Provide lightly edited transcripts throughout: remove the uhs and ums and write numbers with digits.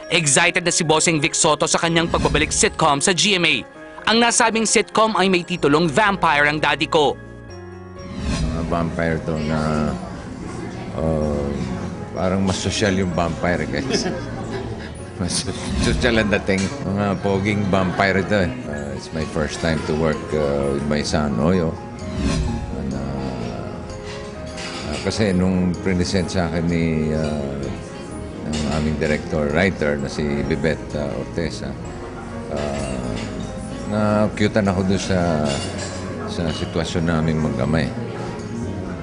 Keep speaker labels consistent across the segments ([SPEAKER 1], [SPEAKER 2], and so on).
[SPEAKER 1] Excited na si Bossing Vic Soto sa kanyang pagbabalik sitcom sa GMA. Ang nasabing sitcom ay may titulong Vampire Ang Daddy Ko.
[SPEAKER 2] Vampire to na parang mas sosyal yung vampire guys. Mas sosyal ang dating. Mga poging vampire ito eh. It's my first time to work with my son, Oyo. And, kasi nung present sa akin ni ng aming director, writer na si Bebet Ortesa, na-cutean ako doon sa sitwasyon namin mag-amay.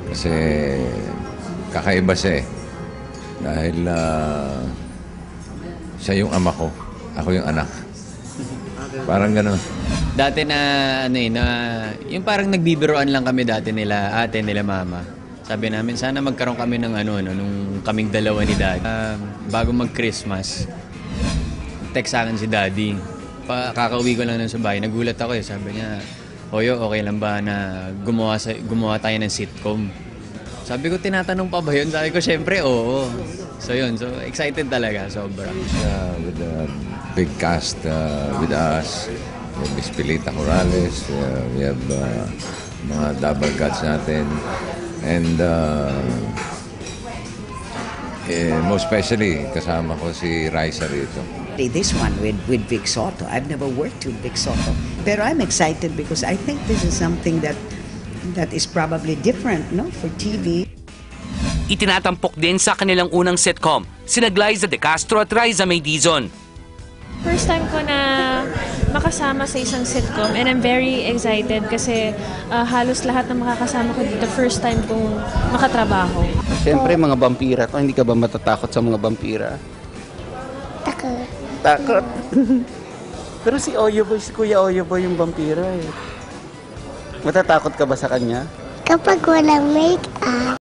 [SPEAKER 2] Kasi kakaiba siya eh. Dahil siya yung ama ko, ako yung anak. Parang gano'n.
[SPEAKER 3] Dati na, yung parang nagbibiroan lang kami dati nila, ate, nila mama. Sabi namin, sana magkaroon kami ng nung kaming dalawa ni Daddy. Bago mag-Christmas, text sa akin si Daddy. Kakauwi ko lang nun sa bahay, nagulat ako eh. Sabi niya, Oyo, okay lang ba na gumawa tayo ng sitcom? Sabi ko, tinatanong pa ba yun? Sabi ko, syempre, oo. So yun, so excited talaga, sobra.
[SPEAKER 2] With a big cast with us, we have Miss Pilita Corrales, we have mga double gods natin, and most especially, kasama ko si Raisa rito.
[SPEAKER 4] This one with Vic Soto. I've never worked with Vic Soto. Pero I'm excited because I think this is something that is probably different, no, for TV.
[SPEAKER 1] Itinatampok din sa kanilang unang sitcom, sina Glyza De Castro at Riza May Dizon.
[SPEAKER 5] First time ko na makasama sa isang sitcom and I'm very excited kasi halos lahat ng makakasama ko dito first time kong makatrabaho.
[SPEAKER 6] Siyempre mga vampira to, hindi ka ba matatakot sa mga vampira?
[SPEAKER 7] Takot.
[SPEAKER 6] Takot. Pero si Oyo Boy, si Kuya Oyo Boy yung vampira eh. Matatakot ka ba sa kanya?
[SPEAKER 7] Kapag walang make-up.